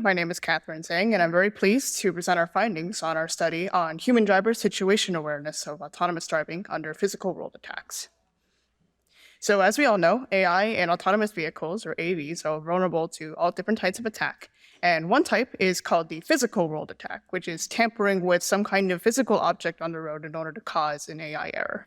My name is Catherine Zhang, and I'm very pleased to present our findings on our study on human driver situation awareness of autonomous driving under physical world attacks. So as we all know, AI and autonomous vehicles, or AVs, are vulnerable to all different types of attack. And one type is called the physical world attack, which is tampering with some kind of physical object on the road in order to cause an AI error.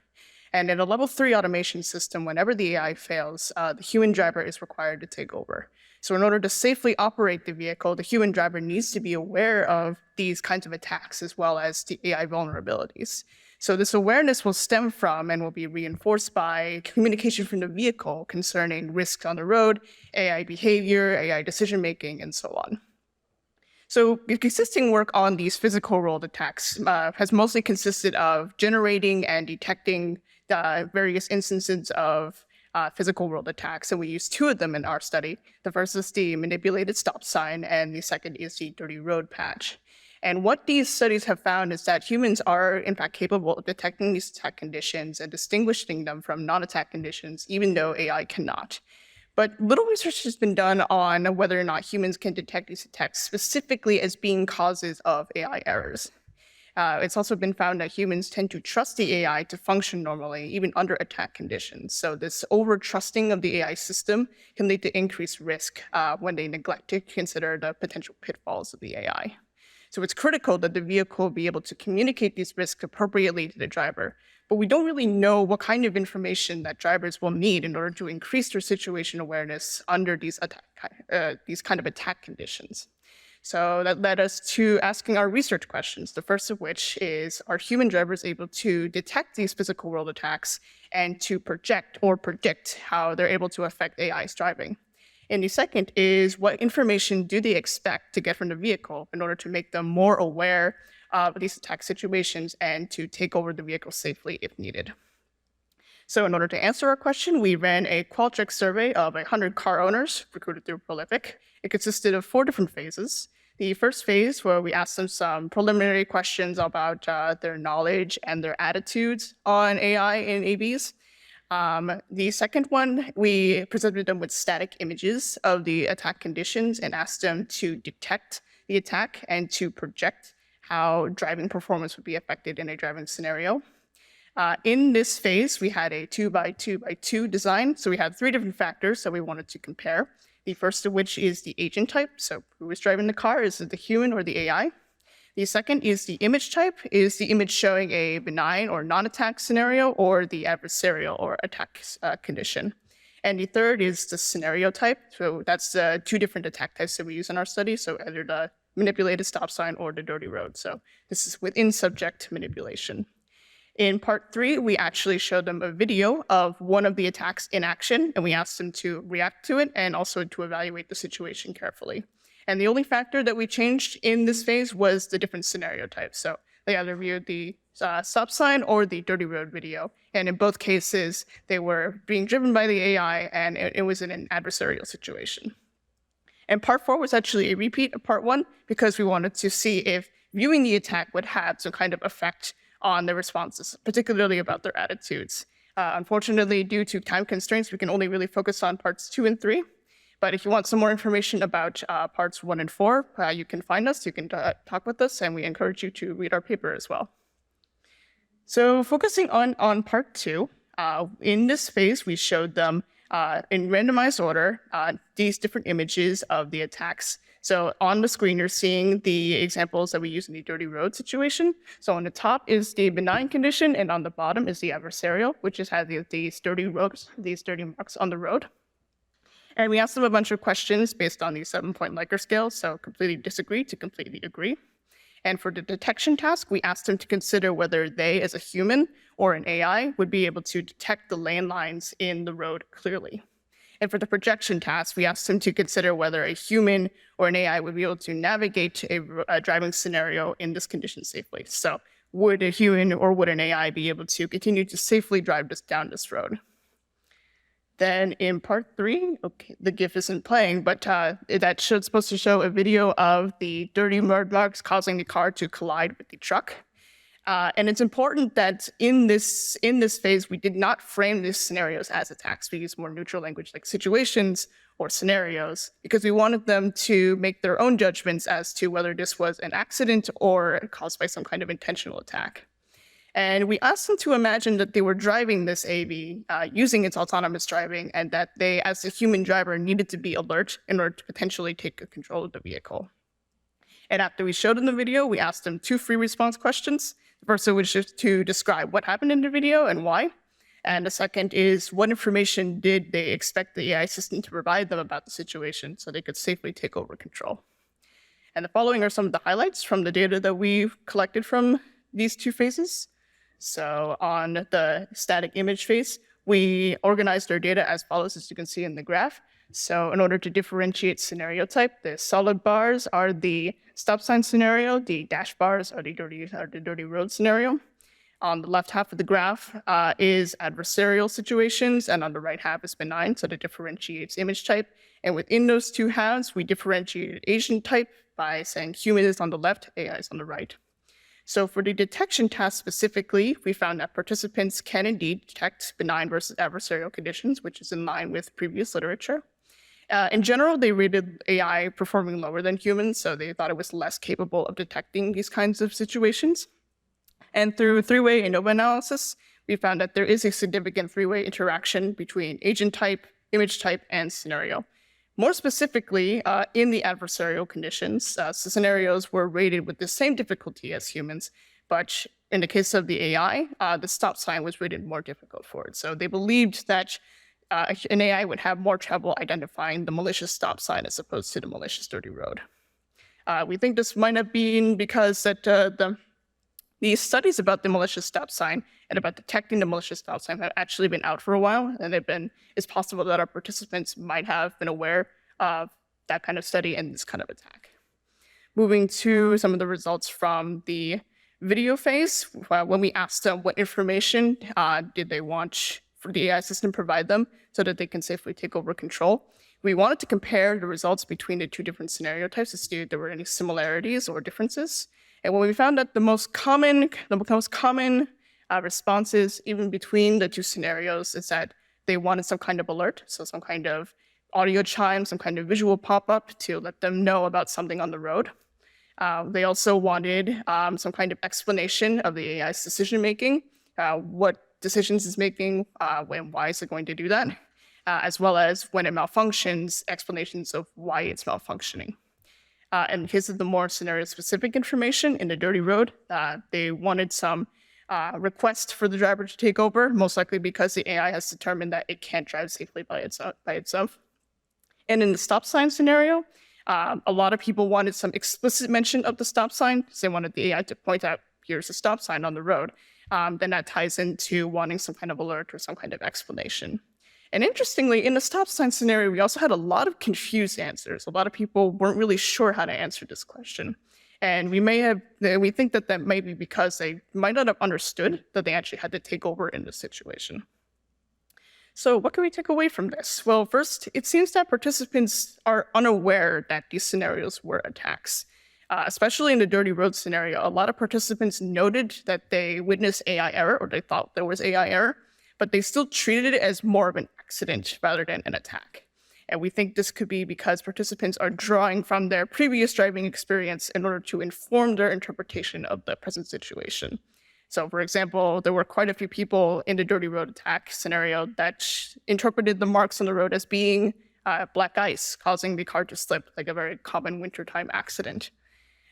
And in a level 3 automation system, whenever the AI fails, the human driver is required to take over. So in order to safely operate the vehicle, the human driver needs to be aware of these kinds of attacks as well as the AI vulnerabilities. So this awareness will stem from and will be reinforced by communication from the vehicle concerning risks on the road, AI behavior, AI decision-making, and so on. So existing work on these physical world attacks has mostly consisted of generating and detecting various instances of physical world attacks, and we used 2 of them in our study. The first is the manipulated stop sign, and the second is the dirty road patch. And what these studies have found is that humans are, in fact, capable of detecting these attack conditions and distinguishing them from non-attack conditions, even though AI cannot. But little research has been done on whether or not humans can detect these attacks specifically as being causes of AI errors. It's also been found that humans tend to trust the AI to function normally, even under attack conditions. So this over-trusting of the AI system can lead to increased risk when they neglect to consider the potential pitfalls of the AI. So it's critical that the vehicle be able to communicate these risks appropriately to the driver. But we don't really know what kind of information that drivers will need in order to increase their situation awareness under these kind of attack conditions. So that led us to asking our research questions, the first of which is, are human drivers able to detect these physical world attacks and to project or predict how they're able to affect AI's driving? And the second is, what information do they expect to get from the vehicle in order to make them more aware of these attack situations and to take over the vehicle safely if needed? So in order to answer our question, we ran a Qualtrics survey of 100 car owners recruited through Prolific. It consisted of 4 different phases. The first phase, where we asked them some preliminary questions about their knowledge and their attitudes on AI and AVs. The second one, we presented them with static images of the attack conditions and asked them to detect the attack and to project how driving performance would be affected in a driving scenario. In this phase, we had a 2x2x2 design. So we had 3 different factors that we wanted to compare. The first of which is the agent type. So who is driving the car? Is it the human or the AI? The second is the image type. Is the image showing a benign or non-attack scenario, or the adversarial or attack condition? And the third is the scenario type. So that's the 2 different attack types that we use in our study. So either the manipulated stop sign or the dirty road. So this is within subject manipulation. In part 3, we actually showed them a video of one of the attacks in action, and we asked them to react to it and also to evaluate the situation carefully. And the only factor that we changed in this phase was the different scenario types. So they either viewed the stop sign or the dirty road video. And in both cases, they were being driven by the AI, and it was in an adversarial situation. And part 4 was actually a repeat of part 1 because we wanted to see if viewing the attack would have some kind of effect on their responses, particularly about their attitudes. Unfortunately, due to time constraints, we can only really focus on parts 2 and 3. But if you want some more information about parts 1 and 4, you can find us, you can talk with us, and we encourage you to read our paper as well. So focusing on part 2, in this phase, we showed them in randomized order these different images of the attacks. So on the screen, you're seeing the examples that we use in the dirty road situation. So on the top is the benign condition, and on the bottom is the adversarial, which has these dirty marks on the road. And we asked them a bunch of questions based on the 7-point Likert scale, so completely disagree to completely agree. And for the detection task, we asked them to consider whether they, as a human or an AI, would be able to detect the lane lines in the road clearly. And for the projection task, we asked them to consider whether a human or an AI would be able to navigate a driving scenario in this condition safely. So would a human or would an AI be able to continue to safely drive down this road? Then in part 3, okay, the GIF isn't playing, but that's supposed to show a video of the dirty mud marks causing the car to collide with the truck. And it's important that in this phase, we did not frame these scenarios as attacks. We used more neutral language like situations or scenarios, because we wanted them to make their own judgments as to whether this was an accident or caused by some kind of intentional attack. And we asked them to imagine that they were driving this AV using its autonomous driving, and that they, as a human driver, needed to be alert in order to potentially take control of the vehicle. And after we showed them the video, we asked them 2 free response questions. The first was just to describe what happened in the video and why. And the second is, what information did they expect the AI system to provide them about the situation so they could safely take over control? And the following are some of the highlights from the data that we've collected from these 2 phases. So on the static image phase, we organized our data as follows, as you can see in the graph. So in order to differentiate scenario type, the solid bars are the stop sign scenario, the dash bars are the dirty road scenario. On the left half of the graph is adversarial situations, and on the right half is benign, so that differentiates image type. And within those 2 halves, we differentiated agent type by saying human is on the left, AI is on the right. So for the detection task specifically, we found that participants can indeed detect benign versus adversarial conditions, which is in line with previous literature. In general, they rated AI performing lower than humans, so they thought it was less capable of detecting these kinds of situations. And through 3-way ANOVA analysis, we found that there is a significant 3-way interaction between agent type, image type, and scenario. More specifically, in the adversarial conditions, scenarios were rated with the same difficulty as humans, but in the case of the AI, the stop sign was rated more difficult for it. So they believed that an AI would have more trouble identifying the malicious stop sign as opposed to the malicious dirty road. We think this might have been because that the studies about the malicious stop sign and about detecting the malicious stop sign have actually been out for a while, and it's possible that our participants might have been aware of that kind of study and this kind of attack. Moving to some of the results from the video phase, when we asked them what information did they want for the AI system to provide them so that they can safely take over control, we wanted to compare the results between the 2 different scenario types to see if there were any similarities or differences. And when we found that the most common responses, even between the 2 scenarios, is that they wanted some kind of alert, so some kind of audio chime, some kind of visual pop-up to let them know about something on the road. They also wanted some kind of explanation of the AI's decision-making, what decisions it's making, and why is it going to do that, as well as when it malfunctions, explanations of why it's malfunctioning. In the case of the more scenario-specific information in the dirty road, they wanted some request for the driver to take over, most likely because the AI has determined that it can't drive safely by itself. And in the stop sign scenario, a lot of people wanted some explicit mention of the stop sign, because they wanted the AI to point out, here's a stop sign on the road. Then that ties into wanting some kind of alert or some kind of explanation. And interestingly, in the stop sign scenario, we also had a lot of confused answers. A lot of people weren't really sure how to answer this question. And we think that that might be because they might not have understood that they actually had to take over in this situation. So what can we take away from this? Well, first, it seems that participants are unaware that these scenarios were attacks. Especially in the dirty road scenario, a lot of participants noted that they witnessed AI error, or they thought there was AI error, but they still treated it as more of an accident rather than an attack. And we think this could be because participants are drawing from their previous driving experience in order to inform their interpretation of the present situation. So for example, there were quite a few people in the dirty road attack scenario that interpreted the marks on the road as being black ice, causing the car to slip, like a very common wintertime accident.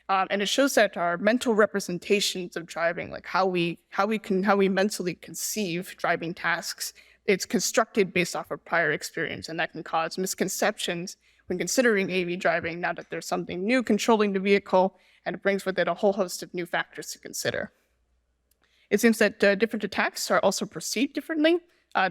And it shows that our mental representations of driving, like how we mentally conceive driving tasks, it's constructed based off of prior experience, and that can cause misconceptions when considering AV driving now that there's something new controlling the vehicle, and it brings with it a whole host of new factors to consider. It seems that different attacks are also perceived differently.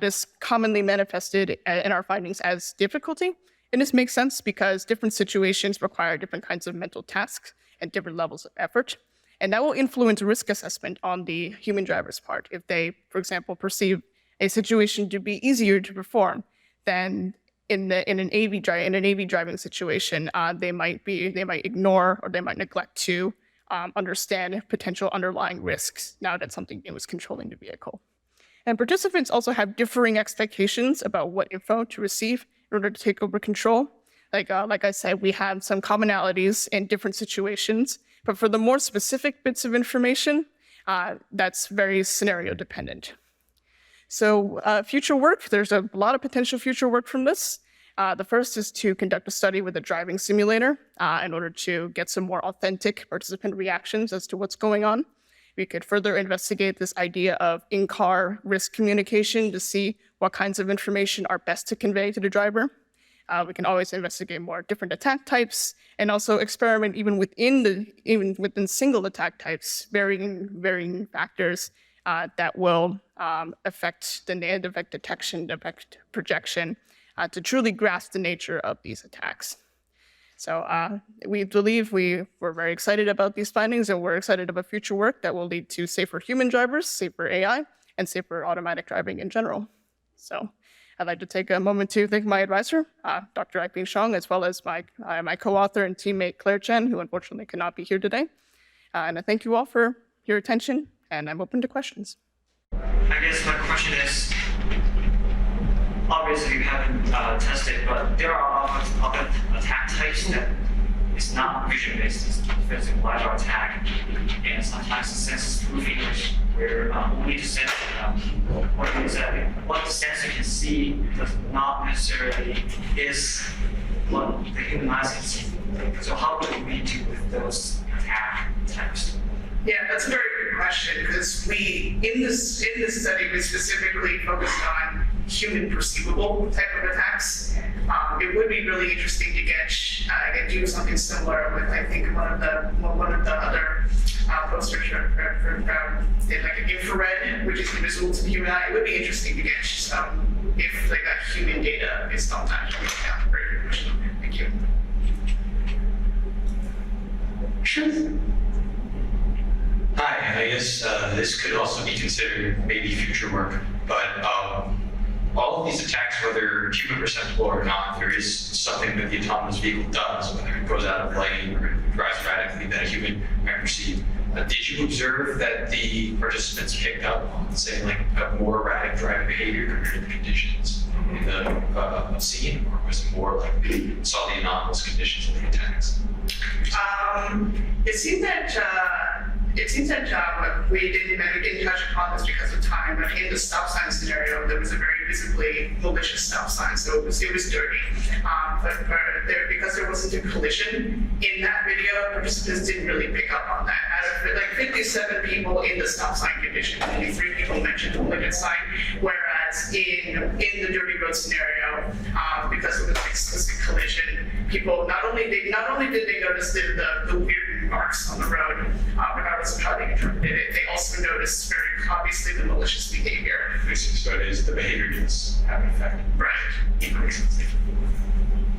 This commonly manifested in our findings as difficulty, and this makes sense because different situations require different kinds of mental tasks and different levels of effort. And that will influence risk assessment on the human driver's part. If they, for example, perceive a situation to be easier to perform than in an AV driving situation, they might ignore or they might neglect to understand potential underlying risks now that something new is controlling the vehicle. And participants also have differing expectations about what info to receive in order to take over control. Like I said, we have some commonalities in different situations, but for the more specific bits of information, that's very scenario dependent. So future work, there's a lot of potential future work from this. The first is to conduct a study with a driving simulator in order to get some more authentic participant reactions as to what's going on. We could further investigate this idea of in-car risk communication to see what kinds of information are best to convey to the driver. We can always investigate more different attack types and also experiment even within single attack types, varying factors that will affect the defect detection, defect projection, to truly grasp the nature of these attacks. So we believe we're very excited about these findings, and we're excited about future work that will lead to safer human drivers, safer AI, and safer automatic driving in general. So I'd like to take a moment to thank my advisor, Dr. Aiping Shong, as well as my co-author and teammate Claire Chen, who unfortunately could not be here today. And I thank you all for your attention, and I'm open to questions. I guess my question is, obviously you haven't tested, but there are other attack types that is not vision-based, it's physical LiDAR attack, and sometimes the sensor spoofing, which we're only to sense what the sensor can see does not necessarily is what the human eyes can see. So how do we do with those attack types? Yeah, that's a very good question, because in this study, we specifically focused on human perceivable type of attacks. It would be really interesting to do something similar with, I think, one of the other posters for like an infrared, which is invisible to the human eye. It would be interesting to get if like that human data is not that. Yeah, very good question. Thank you. Sure. Hi, I guess this could also be considered maybe future work, but all of these attacks, whether human perceptible or not, there is something that the autonomous vehicle does, whether it goes out of lane or it drives erratically that a human might perceive. Did you observe that the participants picked up on, say, like a more erratic driving behavior compared to the conditions in the scene, or was it more like they saw the anomalous conditions of the attacks? It seems that we didn't touch upon this because of time, but in the stop sign scenario, there was a very visibly malicious stop sign, so it was dirty. Because there wasn't a collision in that video, participants didn't really pick up on that. Out of like 57 people in the stop sign condition, only 3 people mentioned the malicious sign, whereas in the dirty road scenario, because of the explicit collision, people not only did they notice the weird marks on the road, regardless of how they interpreted it, they also noticed very obviously the malicious behavior. So it is the behavior does have an effect. Right.